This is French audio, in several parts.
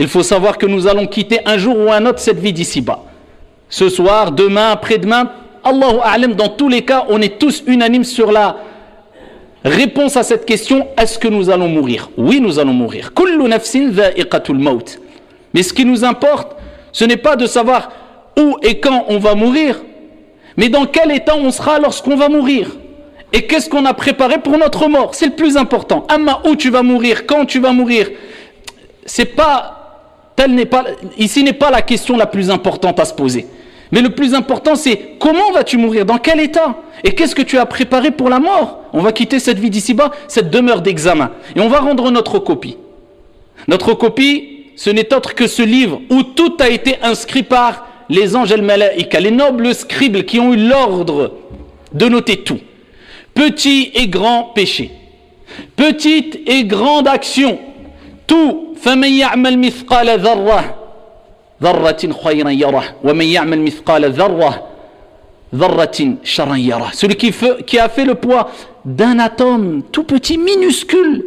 Il faut savoir que nous allons quitter un jour ou un autre cette vie d'ici-bas. Ce soir, demain, après-demain, Allahu A'lam, dans tous les cas, on est tous unanimes sur la réponse à cette question, est-ce que nous allons mourir? Oui, nous allons mourir. Kullu nafsin dha'iqatul maut. Mais ce qui nous importe, ce n'est pas de savoir où et quand on va mourir, mais dans quel état on sera lorsqu'on va mourir. Et qu'est-ce qu'on a préparé pour notre mort? C'est le plus important. Amma, où tu vas mourir, quand tu vas mourir, ici n'est pas la question la plus importante à se poser. Mais le plus important, c'est comment vas-tu mourir, dans quel état, et qu'est-ce que tu as préparé pour la mort. On va quitter cette vie d'ici-bas, cette demeure d'examen, et on va rendre notre copie. Notre copie, ce n'est autre que ce livre où tout a été inscrit par les anges al-malaïka, les nobles scribes qui ont eu l'ordre de noter tout. Petit et grand péché, petite et grande action, tout. فَمَنْ يَعْمَلْ مِثْقَالَ ذَرَّةٍ خَيْرًا يَرَهُ وَمَنْ يَعْمَلْ مِثْقَالَ ذَرَّةٍ شَرًّا يَرَهُ. Celui qui a fait le poids d'un atome tout petit, minuscule,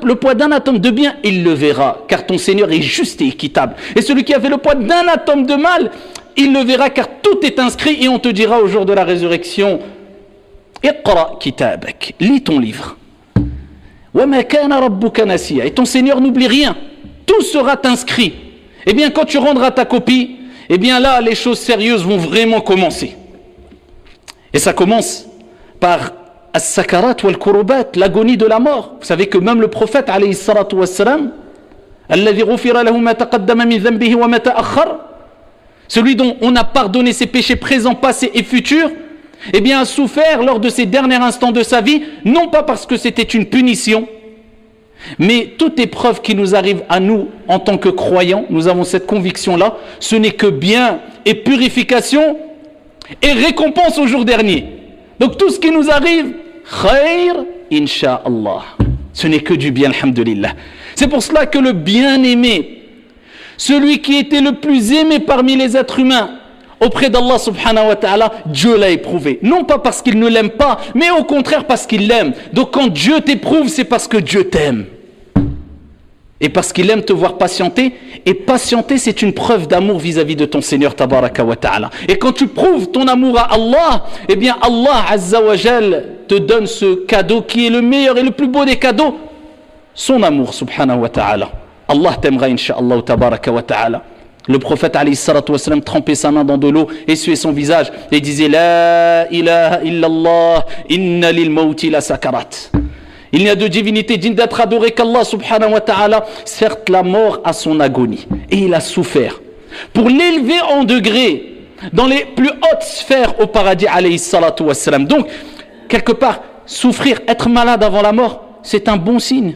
le poids d'un atome de bien, il le verra, car ton Seigneur est juste et équitable. Et celui qui a fait le poids d'un atome de mal, il le verra, car tout est inscrit, et on te dira au jour de la résurrection, Iqra kitabak, lis ton livre. Et ton Seigneur n'oublie rien, tout sera inscrit. Eh bien, quand tu rendras ta copie, eh bien là, les choses sérieuses vont vraiment commencer. Et ça commence par as-sakarat wal-kurubat, l'agonie de la mort. Vous savez que même le prophète, alayhi salatu wassalam, alladhi ghufira lahu ma taqaddama min dhanbihi wa ma ta'akhkhar, celui dont on a pardonné ses péchés présents, passés et futurs, eh bien, a souffert lors de ces derniers instants de sa vie, non pas parce que c'était une punition, mais toute épreuve qui nous arrive à nous en tant que croyants, nous avons cette conviction-là, ce n'est que bien et purification et récompense au jour dernier. Donc tout ce qui nous arrive, khair, insha'Allah. Ce n'est que du bien, alhamdulillah. C'est pour cela que le bien-aimé, celui qui était le plus aimé parmi les êtres humains, auprès d'Allah subhanahu wa ta'ala, Dieu l'a éprouvé. Non pas parce qu'il ne l'aime pas, mais au contraire parce qu'il l'aime. Donc quand Dieu t'éprouve, c'est parce que Dieu t'aime. Et parce qu'il aime te voir patienter. Et patienter, c'est une preuve d'amour vis-à-vis de ton Seigneur tabaraka wa ta'ala. Et quand tu prouves ton amour à Allah, eh bien Allah azza wa jal te donne ce cadeau qui est le meilleur et le plus beau des cadeaux. Son amour subhanahu wa ta'ala. Allah t'aimera insha'Allah tabaraka wa ta'ala. Le prophète alayhi salatu wassalam trempait sa main dans de l'eau, essuyait son visage et disait La ilaha illallah, inna lil mawti la sakarat. Il n'y a de divinité digne d'être adorée qu'Allah subhanahu wa ta'ala. Certes, la mort a son agonie et il a souffert. Pour l'élever en degré dans les plus hautes sphères au paradis alayhi salatu wassalam. Donc, quelque part, souffrir, être malade avant la mort, c'est un bon signe.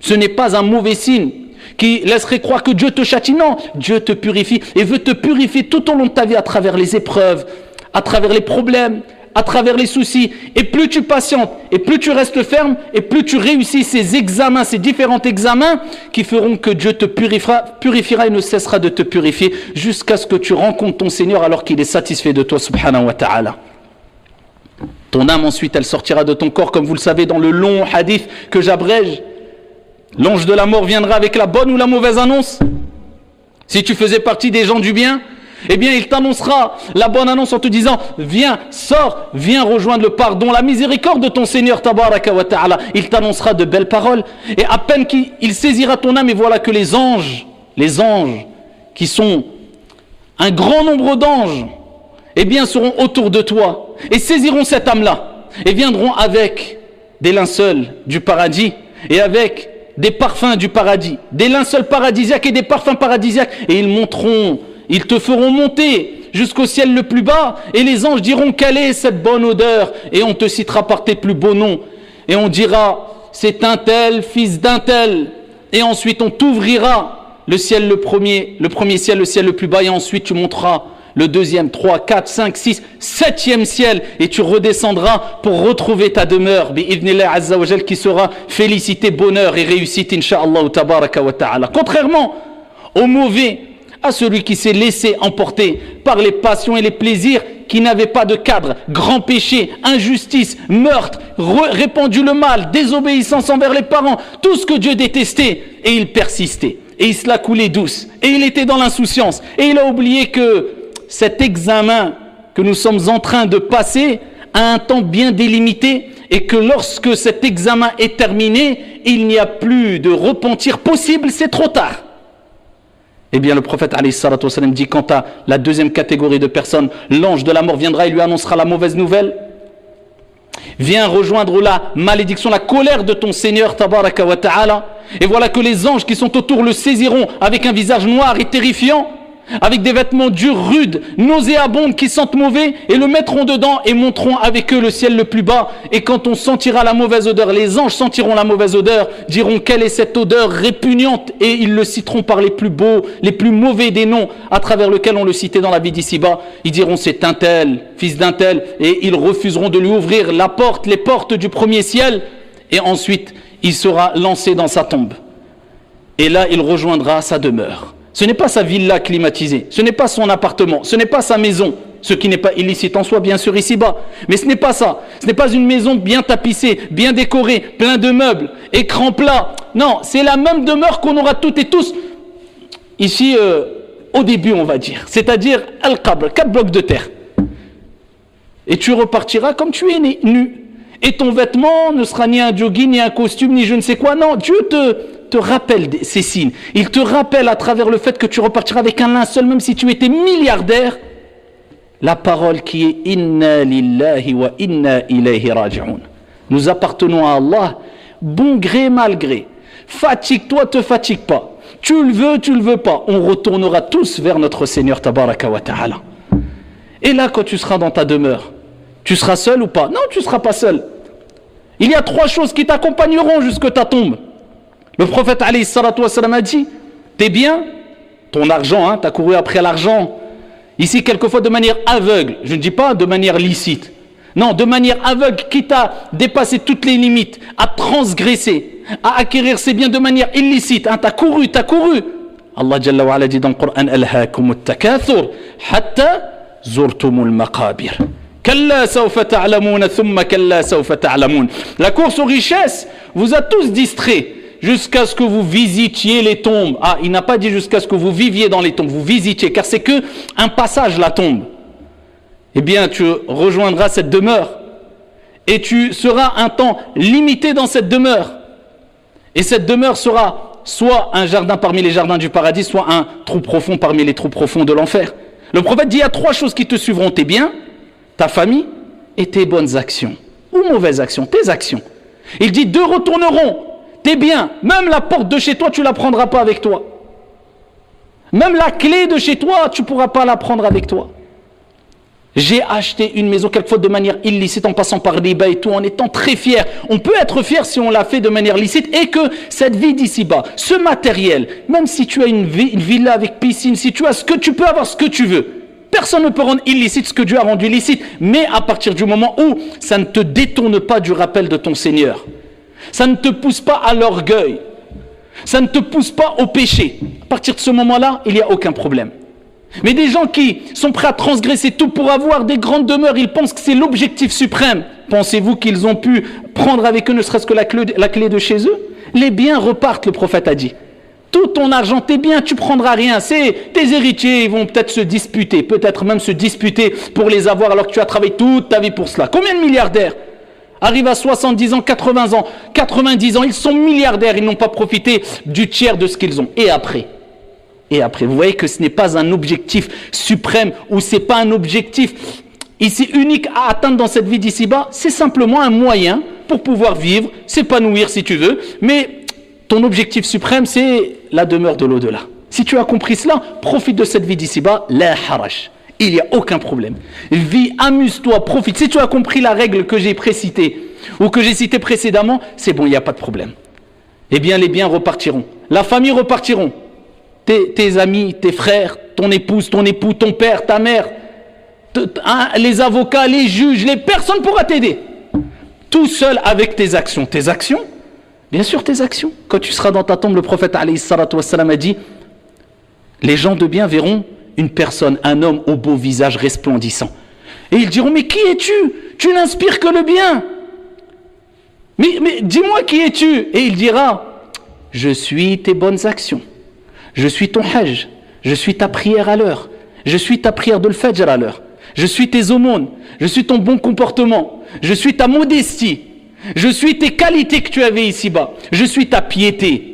Ce n'est pas un mauvais signe qui laisserait croire que Dieu te châtie. Non, Dieu te purifie et veut te purifier tout au long de ta vie à travers les épreuves, à travers les problèmes, à travers les soucis. Et plus tu patientes, et plus tu restes ferme, et plus tu réussis ces examens, ces différents examens qui feront que Dieu te purifiera et ne cessera de te purifier jusqu'à ce que tu rencontres ton Seigneur alors qu'il est satisfait de toi, subhanahu wa ta'ala. Ton âme ensuite, elle sortira de ton corps, comme vous le savez dans le long hadith que j'abrège. L'ange de la mort viendra avec la bonne ou la mauvaise annonce. Si tu faisais partie des gens du bien, eh bien il t'annoncera la bonne annonce en te disant viens, sors, viens rejoindre le pardon, la miséricorde de ton Seigneur tabaraka wa ta'ala. Il t'annoncera de belles paroles et à peine qu'il saisira ton âme, et voilà que les anges qui sont un grand nombre d'anges, eh bien seront autour de toi et saisiront cette âme-là et viendront avec des linceuls du paradis et avec des parfums du paradis, des linceuls paradisiaques et des parfums paradisiaques, et ils te feront monter jusqu'au ciel le plus bas, et les anges diront quelle est cette bonne odeur, et on te citera par tes plus beaux noms, et on dira c'est un tel, fils d'un tel, et ensuite on t'ouvrira le ciel le premier ciel, le ciel le plus bas, et ensuite tu monteras le deuxième, 3, 4, 5, 6, 7e ciel, et tu redescendras pour retrouver ta demeure, bi'idhnillah azza wa jal, qui sera félicité, bonheur et réussite, insha'Allah tabaraka wa ta'ala. Contrairement au mauvais, à celui qui s'est laissé emporter par les passions et les plaisirs, qui n'avaient pas de cadre, grand péché, injustice, meurtre, répandu le mal, désobéissance envers les parents, tout ce que Dieu détestait, et il persistait. et il se l'a coulé douce, et il était dans l'insouciance, et il a oublié que cet examen que nous sommes en train de passer a un temps bien délimité, et que lorsque cet examen est terminé, il n'y a plus de repentir possible, c'est trop tard. Eh bien, le prophète alayhi salatu wassalam dit, quant à la deuxième catégorie de personnes, l'ange de la mort viendra et lui annoncera la mauvaise nouvelle. Viens rejoindre la malédiction, la colère de ton Seigneur tabaraka wa ta'ala. Et voilà que les anges qui sont autour le saisiront avec un visage noir et terrifiant, avec des vêtements durs, rudes, nauséabonds qui sentent mauvais, et le mettront dedans et monteront avec eux le ciel le plus bas. Et quand on sentira la mauvaise odeur, les anges sentiront la mauvaise odeur, diront quelle est cette odeur répugnante, et ils le citeront par les plus beaux, les plus mauvais des noms à travers lesquels on le citait dans la vie d'ici-bas. Ils diront c'est un tel, fils d'un tel, et ils refuseront de lui ouvrir les portes du premier ciel, et ensuite il sera lancé dans sa tombe. Et là il rejoindra sa demeure. Ce n'est pas sa villa climatisée, ce n'est pas son appartement, ce n'est pas sa maison, ce qui n'est pas illicite en soi, bien sûr, ici-bas. Mais ce n'est pas ça. Ce n'est pas une maison bien tapissée, bien décorée, plein de meubles, écran plat. Non, c'est la même demeure qu'on aura toutes et tous ici au début, on va dire. C'est-à-dire Al-Qabr, 4 blocs de terre. Et tu repartiras comme tu es né, nu. Et ton vêtement ne sera ni un jogging, ni un costume, ni je ne sais quoi. Non, Dieu te rappelle ces signes. Il te rappelle à travers le fait que tu repartiras avec un linceul, même si tu étais milliardaire, la parole qui est Inna lillahi wa inna ilayhi raji'un. Nous appartenons à Allah, bon gré, mal gré. Fatigue-toi, te fatigue pas. Tu le veux pas. On retournera tous vers notre Seigneur tabaraka wa ta'ala. Et là, quand tu seras dans ta demeure, tu seras seul ou pas? Non, tu ne seras pas seul. Il y a 3 choses qui t'accompagneront jusque ta tombe. Le prophète alayhi salatu wassalam a dit, tes biens, ton argent, tu as couru après l'argent, ici quelquefois de manière aveugle, je ne dis pas de manière licite, non, de manière aveugle, quitte à dépasser toutes les limites, à transgresser, à acquérir ses biens de manière illicite, tu as couru. Allah Jalla wa ala dit dans le Coran, Alhaakumut takathur, hatta zurtumul maqabir. La course aux richesses vous a tous distraits jusqu'à ce que vous visitiez les tombes. Ah, il n'a pas dit jusqu'à ce que vous viviez dans les tombes, vous visitiez, car c'est que un passage la tombe. Eh bien, tu rejoindras cette demeure et tu seras un temps limité dans cette demeure. Et cette demeure sera soit un jardin parmi les jardins du paradis, soit un trou profond parmi les trous profonds de l'enfer. Le prophète dit, il y a 3 choses qui te suivront, tes biens, ta famille et tes bonnes actions. Ou mauvaises actions, tes actions. Il dit, 2 retourneront, tes biens, même la porte de chez toi, tu ne la prendras pas avec toi. Même la clé de chez toi, tu ne pourras pas la prendre avec toi. J'ai acheté une maison quelquefois de manière illicite, en passant par riba et tout, en étant très fier. On peut être fier si on l'a fait de manière licite, et que cette vie d'ici-bas, ce matériel, même si tu as une villa avec piscine, si tu as ce que tu peux avoir, ce que tu veux, personne ne peut rendre illicite ce que Dieu a rendu licite, mais à partir du moment où ça ne te détourne pas du rappel de ton Seigneur, ça ne te pousse pas à l'orgueil, ça ne te pousse pas au péché, à partir de ce moment-là, il n'y a aucun problème. Mais des gens qui sont prêts à transgresser tout pour avoir des grandes demeures, ils pensent que c'est l'objectif suprême. Pensez-vous qu'ils ont pu prendre avec eux ne serait-ce que la clé de chez eux? Les biens repartent, le prophète a dit. Tout ton argent, tes biens, tu prendras rien. C'est tes héritiers, ils vont peut-être se disputer, peut-être même se disputer pour les avoir alors que tu as travaillé toute ta vie pour cela. Combien de milliardaires arrivent à 70 ans, 80 ans, 90 ans, ils sont milliardaires, ils n'ont pas profité du tiers de ce qu'ils ont. Et après, vous voyez que ce n'est pas un objectif suprême, ou ce n'est pas un objectif ici unique à atteindre dans cette vie d'ici-bas, c'est simplement un moyen pour pouvoir vivre, s'épanouir si tu veux, mais ton objectif suprême c'est la demeure de l'au-delà. Si tu as compris cela, profite de cette vie d'ici-bas, la haraj, il n'y a aucun problème. Vis, amuse-toi, profite. Si tu as compris la règle que j'ai précitée, ou que j'ai citée précédemment, c'est bon, il n'y a pas de problème. Eh bien les biens repartiront, la famille repartiront. Tes amis, tes frères, ton épouse, ton époux, ton père, ta mère, les avocats, les juges, personne ne pourra t'aider. Tout seul avec tes actions. Tes actions, bien sûr tes actions. Quand tu seras dans ta tombe, le prophète alayhi salatu wassalam a dit, les gens de bien verront une personne, un homme au beau visage resplendissant. Et ils diront, mais qui es-tu? Tu n'inspires que le bien. Mais dis-moi qui es-tu? Et il dira, je suis tes bonnes actions. Je suis ton hajj. Je suis ta prière à l'heure. Je suis ta prière de l'fajr à l'heure. Je suis tes aumônes. Je suis ton bon comportement. Je suis ta modestie. Je suis tes qualités que tu avais ici-bas. Je suis ta piété.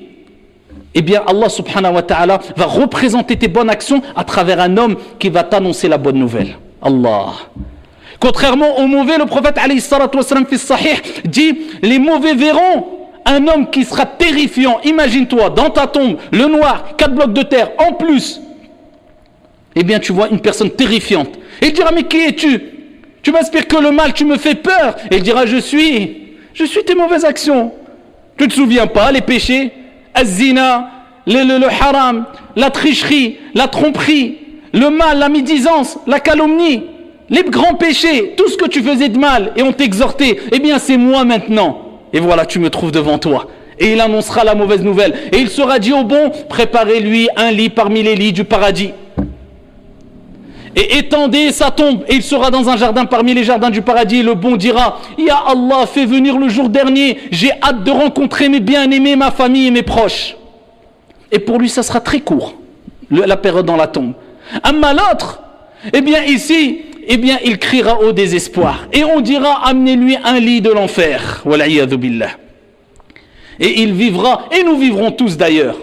Eh bien, Allah subhanahu wa ta'ala va représenter tes bonnes actions à travers un homme qui va t'annoncer la bonne nouvelle. Allah. Contrairement aux mauvais, le prophète alayhi salatu wassalam fi sahih dit, les mauvais verront un homme qui sera terrifiant. Imagine-toi, dans ta tombe, le noir, 4 blocs de terre, en plus. Eh bien, tu vois une personne terrifiante. Et il dira, mais qui es-tu? Tu m'inspires que le mal, tu me fais peur. Et il dira, je suis tes mauvaises actions. Tu ne te souviens pas, les péchés, az-zina, le haram, la tricherie, la tromperie, le mal, la médisance, la calomnie, les grands péchés, tout ce que tu faisais de mal et on t'exhortait, eh bien c'est moi maintenant. Et voilà, tu me trouves devant toi. Et il annoncera la mauvaise nouvelle. Et il sera dit au bon, préparez-lui un lit parmi les lits du paradis. Et étendez sa tombe, et il sera dans un jardin parmi les jardins du paradis. Et le bon dira, Ya Allah, fais venir le jour dernier, j'ai hâte de rencontrer mes bien-aimés, ma famille et mes proches. Et pour lui, ça sera très court, la période dans la tombe. Amma l'autre, eh bien ici, eh bien il criera au désespoir. Et on dira, amenez-lui un lit de l'enfer. Wal'iyadhu billah. Et il vivra, et nous vivrons tous d'ailleurs,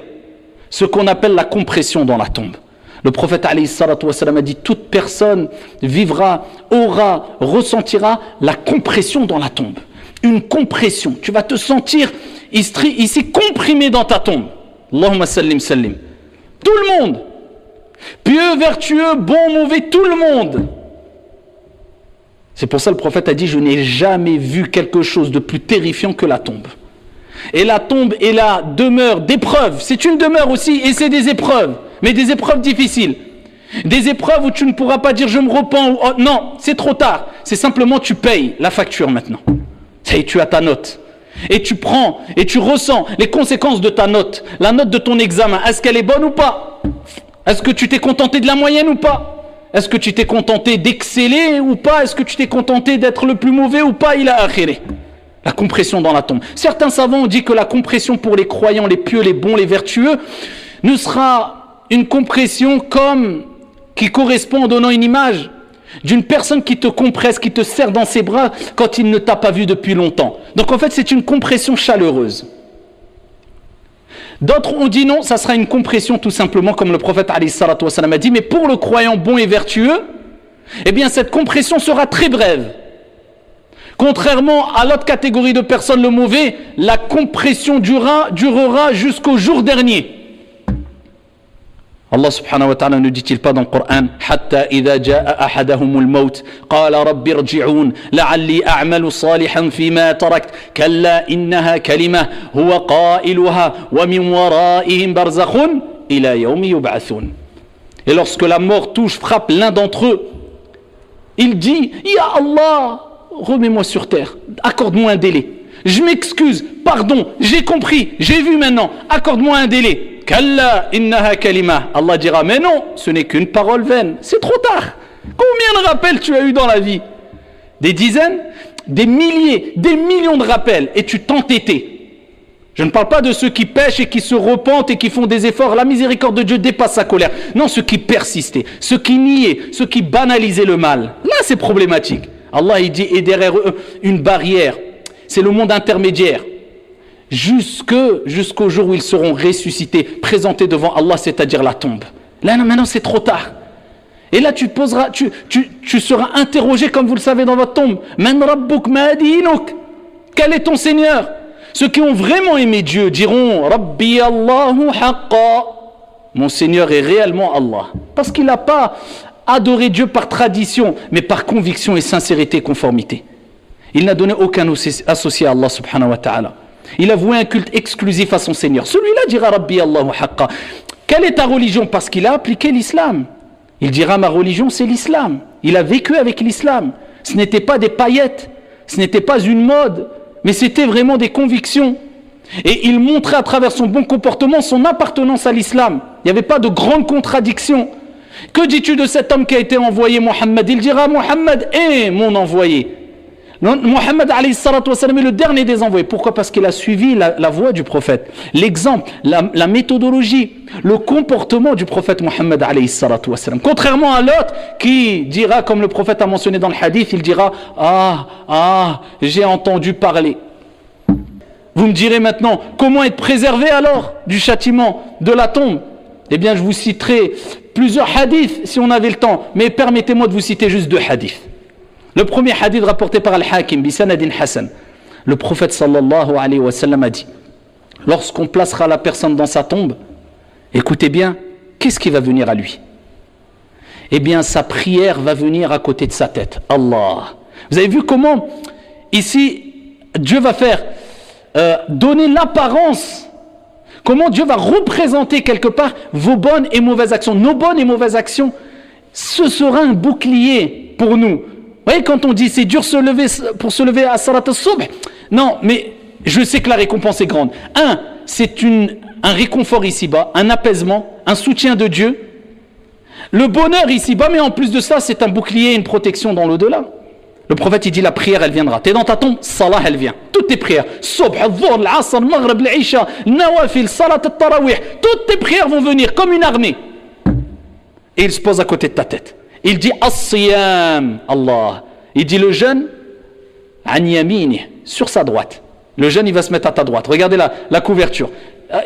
ce qu'on appelle la compression dans la tombe. Le prophète alayhi salatu wassalam a dit, toute personne vivra, aura, ressentira la compression dans la tombe. Une compression. Tu vas te sentir ici comprimé dans ta tombe. Allahumma sallim sallim. Tout le monde. Pieux, vertueux, bon, mauvais, tout le monde. C'est pour ça que le prophète a dit, je n'ai jamais vu quelque chose de plus terrifiant que la tombe. Et la tombe est la demeure d'épreuves. C'est une demeure aussi, et c'est des épreuves. Mais des épreuves difficiles. Des épreuves où tu ne pourras pas dire je me repens. Ou, oh, non, c'est trop tard. C'est simplement tu payes la facture maintenant. Ça y est, tu as ta note. Et tu prends et tu ressens les conséquences de ta note. La note de ton examen. Est-ce qu'elle est bonne ou pas? Est-ce que tu t'es contenté de la moyenne ou pas? Est-ce que tu t'es contenté d'exceller ou pas? Est-ce que tu t'es contenté d'être le plus mauvais ou pas? Il a akhiré. La compression dans la tombe. Certains savants ont dit que la compression pour les croyants, les pieux, les bons, les vertueux, ne sera une compression qui correspond en donnant une image d'une personne qui te compresse, qui te serre dans ses bras quand il ne t'a pas vu depuis longtemps. Donc en fait, c'est une compression chaleureuse. D'autres ont dit non, ça sera une compression tout simplement, comme le prophète alayhi salatu wassalam a dit, mais pour le croyant bon et vertueux, eh bien cette compression sera très brève. Contrairement à l'autre catégorie de personnes, le mauvais, la compression durera jusqu'au jour dernier. Allah subhanahu wa ta'ala ne dit-il pas dans le Coran Hatta idha ja'a ahadahumul maut qala rabbi irji'un la'alli a'malu salihan fima tarakt kalla innaha kalimah huwa qailuha wa min wara'ihim barzakhun ila yawmi yub'athun. Et lorsque la mort frappe l'un d'entre eux, il dit Ya Allah, remets-moi sur terre, accorde-moi un délai. Je m'excuse, pardon, j'ai compris, j'ai vu maintenant, accorde-moi un délai. Kalla innaha kalima. Allah dira, mais non, ce n'est qu'une parole vaine. C'est trop tard. Combien de rappels tu as eu dans la vie? Des dizaines, des milliers, des millions de rappels. Et tu t'entêtais. Je ne parle pas de ceux qui pêchent et qui se repentent et qui font des efforts. La miséricorde de Dieu dépasse sa colère. Non, ceux qui persistaient, ceux qui niaient, ceux qui banalisaient le mal. Là, c'est problématique. Allah, il dit, et derrière eux, une barrière. C'est le monde intermédiaire. Jusqu'au jour où ils seront ressuscités, présentés devant Allah, c'est-à-dire la tombe. Là, maintenant, c'est trop tard. Et là, tu seras interrogé, comme vous le savez, dans votre tombe. Man rabbuk ma dinuk. Quel est ton Seigneur? Ceux qui ont vraiment aimé Dieu diront Rabbi Allahu haqqa. Mon Seigneur est réellement Allah. Parce qu'il n'a pas adoré Dieu par tradition, mais par conviction et sincérité et conformité. Il n'a donné aucun associé à Allah subhanahu wa ta'ala. Il a voué un culte exclusif à son Seigneur. Celui-là dira Rabbi Allahu haqqa. Quelle est ta religion? Parce qu'il a appliqué l'islam. Il dira ma religion c'est l'islam. Il a vécu avec l'islam. Ce n'était pas des paillettes, ce n'était pas une mode, mais c'était vraiment des convictions. Et il montrait à travers son bon comportement son appartenance à l'islam. Il n'y avait pas de grande contradiction. Que dis-tu de cet homme qui a été envoyé, Mohammed? Il dira Mohammed est mon envoyé. Mohammed alayhi salatu wassalam est le dernier des envoyés. Pourquoi? Parce qu'il a suivi la voie du prophète, l'exemple, la méthodologie, le comportement du prophète Mohammed alayhi salatu wassalam. Contrairement à l'autre qui dira, comme le prophète a mentionné dans le hadith, il dira j'ai entendu parler. Vous me direz maintenant, comment être préservé alors du châtiment de la tombe? Eh bien, je vous citerai plusieurs hadiths si on avait le temps, mais permettez-moi de vous citer juste 2 hadiths. Le premier hadith rapporté par Al-Hakim, bisanadin Hassan. Le prophète sallallahu alayhi wa sallam a dit, lorsqu'on placera la personne dans sa tombe, écoutez bien, qu'est-ce qui va venir à lui? Eh bien, sa prière va venir à côté de sa tête. Allah. Vous avez vu comment, ici, Dieu va faire donner l'apparence, comment Dieu va représenter quelque part vos bonnes et mauvaises actions. Nos bonnes et mauvaises actions, ce sera un bouclier pour nous. Vous voyez, quand on dit c'est dur pour se lever à Salat al-Subh, non, mais je sais que la récompense est grande. C'est un réconfort ici-bas, un apaisement, un soutien de Dieu. Le bonheur ici-bas, mais en plus de ça, c'est un bouclier et une protection dans l'au-delà. Le prophète, il dit la prière, elle viendra. Tu es dans ta tombe, salah, elle vient. Toutes tes prières, Subh, al-Dhuhr, al-Asr, al-Maghrib, al-Isha, al-Nawafil, Salat al-Tarawih, toutes tes prières vont venir comme une armée. Et il se pose à côté de ta tête. Il dit as-siyam, Allah. Il dit le jeûne, an yamini, sur sa droite. Le jeûne, il va se mettre à ta droite. Regardez la couverture.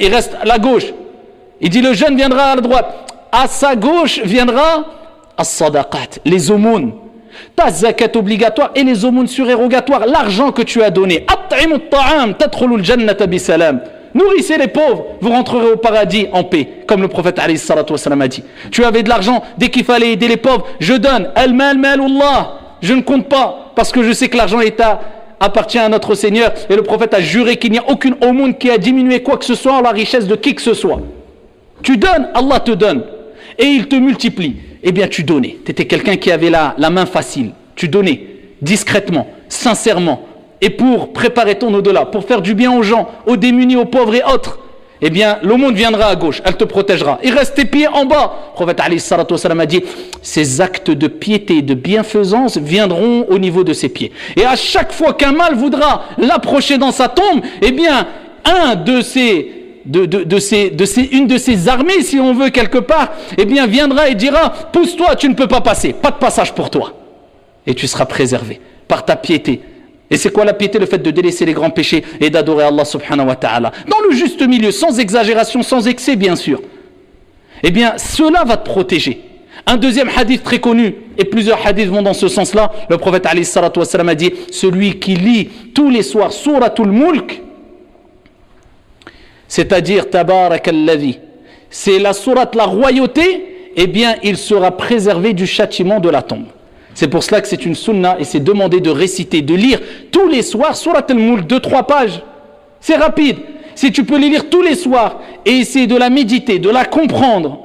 Il reste à la gauche. Il dit le jeûne viendra à la droite. À sa gauche viendra as-sadaqat, les aumônes. Ta zakat obligatoire et les aumônes surérogatoires, l'argent que tu as donné. At'imu at-ta'am, tadkhulul jannata bisalam. Nourrissez les pauvres, vous rentrerez au paradis en paix, comme le prophète alayhi salatu wassalam a dit. Tu avais de l'argent, dès qu'il fallait aider les pauvres, je donne. Al-mal malullah, je ne compte pas, parce que je sais que l'argent appartient à notre Seigneur. Et le prophète a juré qu'il n'y a aucune aumône qui a diminué quoi que ce soit en la richesse de qui que ce soit. Tu donnes, Allah te donne. Et il te multiplie. Eh bien, tu donnais. Tu étais quelqu'un qui avait la main facile. Tu donnais discrètement, sincèrement. Et pour préparer ton au-delà, pour faire du bien aux gens, aux démunis, aux pauvres et autres, eh bien, l'aumône viendra à gauche, elle te protégera. Il reste tes pieds en bas. Le prophète alayhi salatu wassalam a dit, ces actes de piété, de bienfaisance viendront au niveau de ses pieds. Et à chaque fois qu'un mal voudra l'approcher dans sa tombe, eh bien, une de ces armées, si on veut quelque part, eh bien, viendra et dira, pousse-toi, tu ne peux pas passer, pas de passage pour toi. Et tu seras préservé par ta piété. Et c'est quoi la piété? Le fait de délaisser les grands péchés et d'adorer Allah subhanahu wa ta'ala. Dans le juste milieu, sans exagération, sans excès bien sûr. Eh bien, cela va te protéger. Un deuxième hadith très connu, et plusieurs hadiths vont dans ce sens-là, le prophète alayhi salatu wassalam a dit, celui qui lit tous les soirs Suratul Mulk, c'est-à-dire Tabarakalladhi, c'est la sourate la royauté, eh bien, il sera préservé du châtiment de la tombe. C'est pour cela que c'est une sunna et c'est demandé de réciter, de lire tous les soirs Surat al-Mulk, 2-3 pages. C'est rapide. Si tu peux les lire tous les soirs et essayer de la méditer, de la comprendre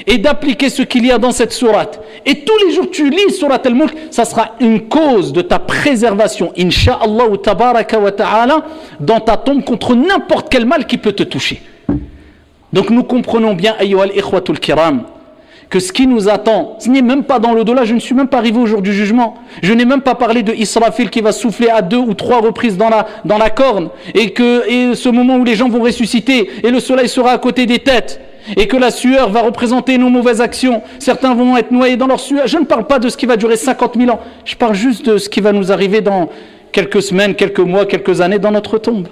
et d'appliquer ce qu'il y a dans cette sourate. Et tous les jours tu lis Surat al-Mulk, ça sera une cause de ta préservation, insha'Allah wa tabaraka wa ta'ala, dans ta tombe contre n'importe quel mal qui peut te toucher. Donc nous comprenons bien, ayyuhal ikhwatul kiram, que ce qui nous attend, ce n'est même pas dans l'au-delà. Je ne suis même pas arrivé au jour du jugement. Je n'ai même pas parlé de Israfil qui va souffler à 2 ou 3 reprises dans la corne, et ce moment où les gens vont ressusciter et le soleil sera à côté des têtes, et que la sueur va représenter nos mauvaises actions. Certains vont être noyés dans leur sueur. Je ne parle pas de ce qui va durer 50 000 ans. Je parle juste de ce qui va nous arriver dans quelques semaines, quelques mois, quelques années dans notre tombe.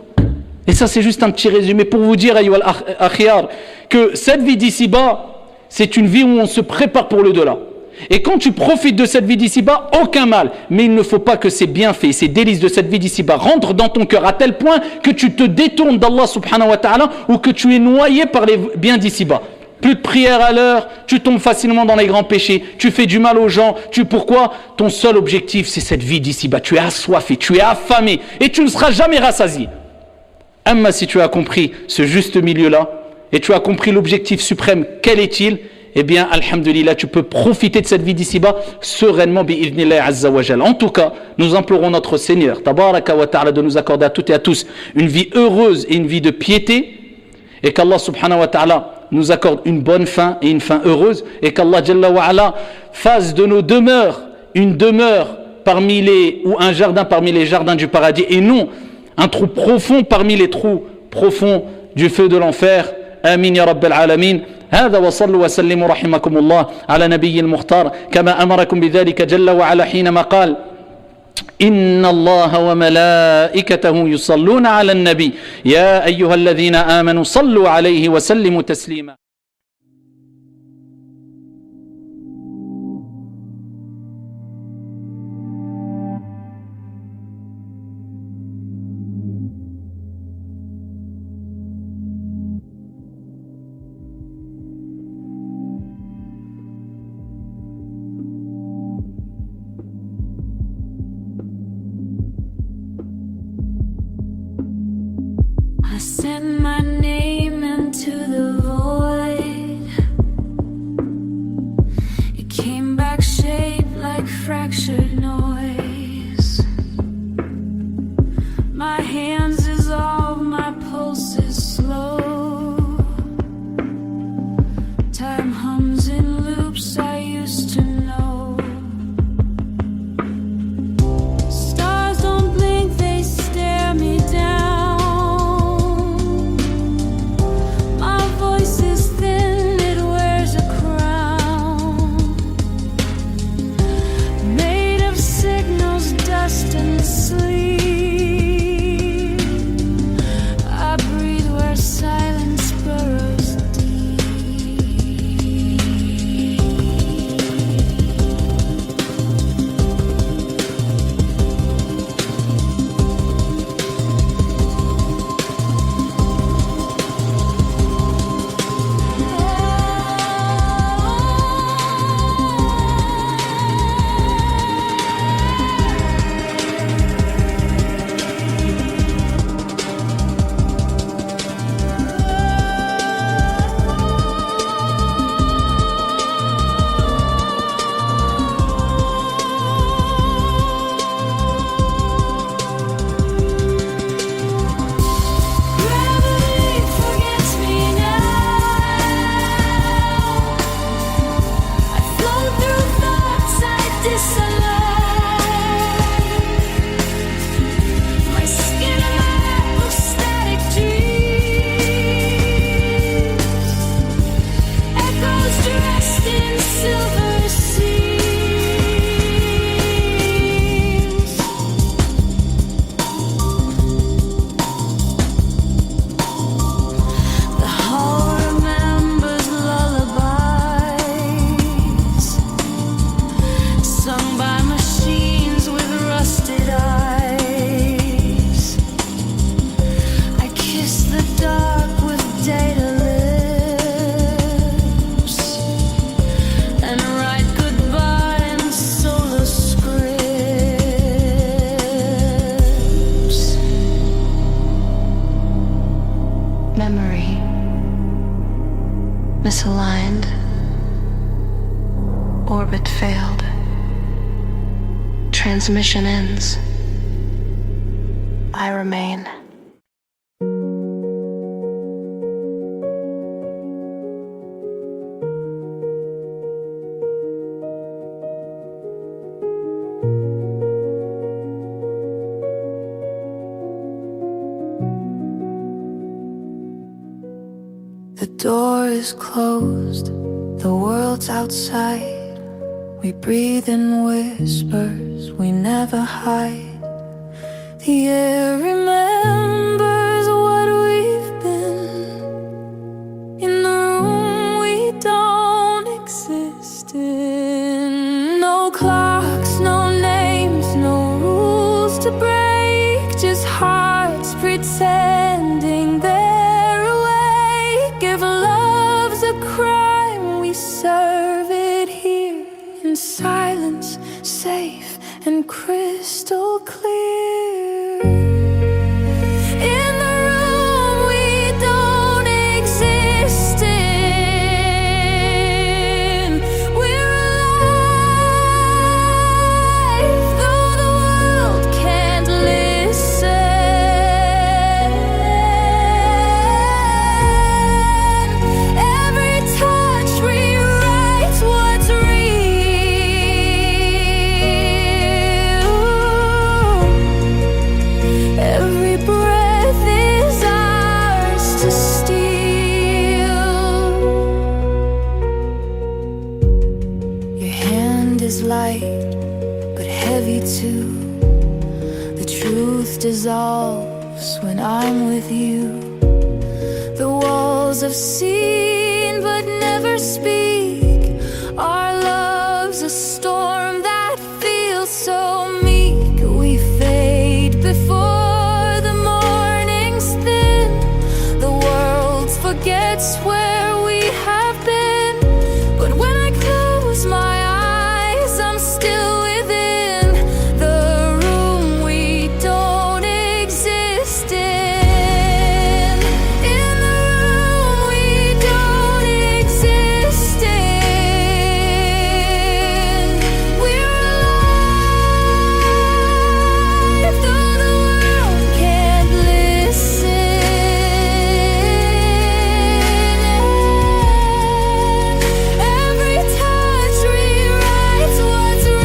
Et ça, c'est juste un petit résumé pour vous dire, ayyuhal akhiyar, que cette vie d'ici-bas, c'est une vie où on se prépare pour le delà. Et quand tu profites de cette vie d'ici-bas, aucun mal. Mais il ne faut pas que ces bienfaits, ces délices de cette vie d'ici-bas rentrent dans ton cœur à tel point que tu te détournes d'Allah subhanahu wa ta'ala ou que tu es noyé par les biens d'ici-bas. Plus de prière à l'heure, tu tombes facilement dans les grands péchés, tu fais du mal aux gens. Pourquoi? Ton seul objectif, c'est cette vie d'ici-bas. Tu es assoiffé, tu es affamé et tu ne seras jamais rassasié. Amma, si tu as compris ce juste milieu-là, et tu as compris l'objectif suprême, quel est-il? Eh bien, alhamdulillah, tu peux profiter de cette vie d'ici-bas sereinement, bi'idhnillah azza wa jal. En tout cas, nous implorons notre Seigneur, tabaraka wa ta'ala, de nous accorder à toutes et à tous une vie heureuse et une vie de piété, et qu'Allah subhanahu wa ta'ala nous accorde une bonne fin et une fin heureuse, et qu'Allah jalla wa ala fasse de nos demeures une demeure ou un jardin parmi les jardins du paradis, et non un trou profond parmi les trous profonds du feu de l'enfer. Amin ya Rabbil Alamin. هذا وصلوا وسلموا رحمكم الله على نبي المختار كما أمركم بذلك جل وعلا حينما قال إن الله وملائكته يصلون على النبي يا أيها الذين آمنوا صلوا عليه وسلموا تسليما. I sent my name into the void. It came back shaped like fractured noise. My hands dissolve, my pulse is slow. Time hums in loops I used to know. Stars don't blink, they stare me down. Misaligned. Orbit failed. Transmission ends. I remain. The door is closed, the world's outside. We breathe in whispers, we never hide. The air remembers what we've been. In the room we don't exist in. No clocks, no names, no rules to break. Just hearts pretending they're awake. If love's a crime, we serve it here in silence, safe and crystal clear. In the room we don't exist in, we're alive, though the world can't listen. Every touch rewrites what's real. light, but heavy too. The truth dissolves when I'm with you. The walls have seen but never speak. Our love's a storm that feels so meek. We fade before the morning's thin. The world forgets where we have been. But when I close my eyes, I'm still within the room we don't exist in. In the room we don't exist in. We're alive, though the world can't listen. Every touch rewrites what's real.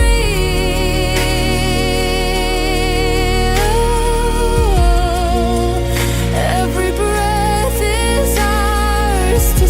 Every breath is ours to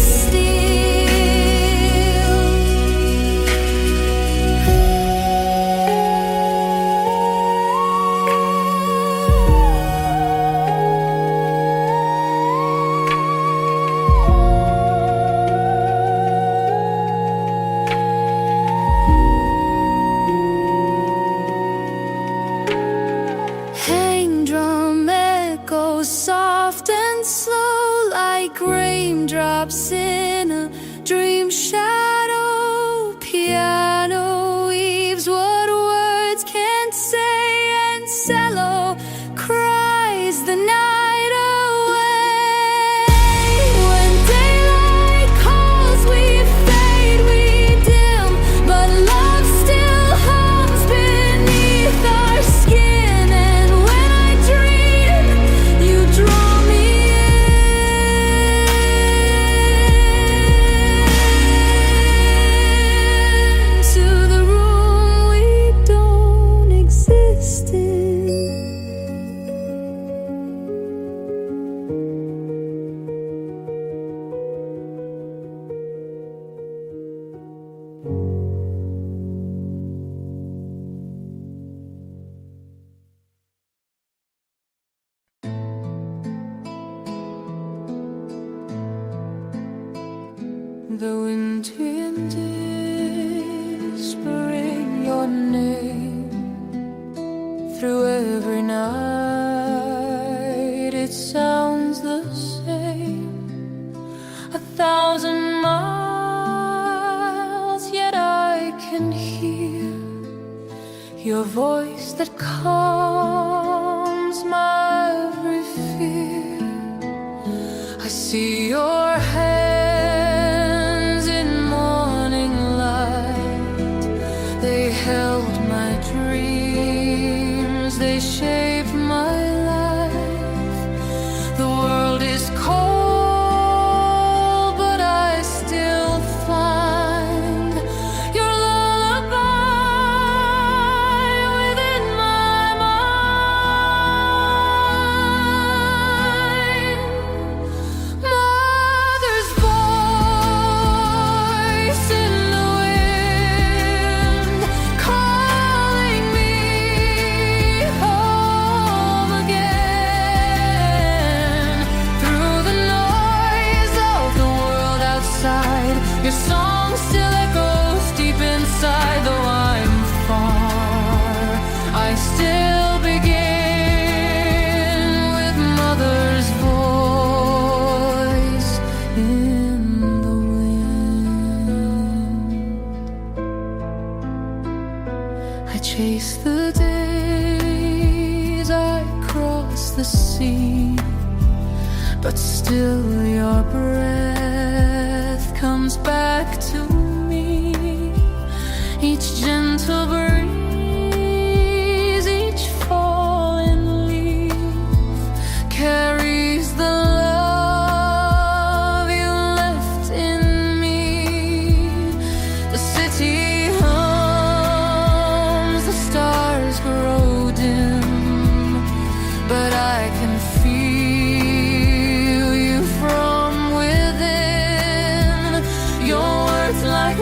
hang drum echoes soft and slow like raindrops in a dream shadow. Piano weaves what words can't say, and cello cries the night away. When daylight calls, we fade, we dim, but love still hums beneath our skin. And when I dream, you draw me into the room we don't exist in. The wind in whispering your name through every night, it sounds the same. 1,000 miles, yet I can hear your voice that calms my every fear. I see your hands in morning light. They held my dreams, they shaped my life. The world is cold, but I still find your lullaby within my mind. Mother's voice in the wind, calling me home again. Through the noise of the world outside, your song still echoes deep inside. Though I'm far, I still begin with mother's voice in the wind. I chase the days, I cross the sea, but still your breath comes back to me. Each gentle breeze, each fallen leaf carries the love you left in me. The city hums, the stars grow dim, but I can feel you from within. Your words like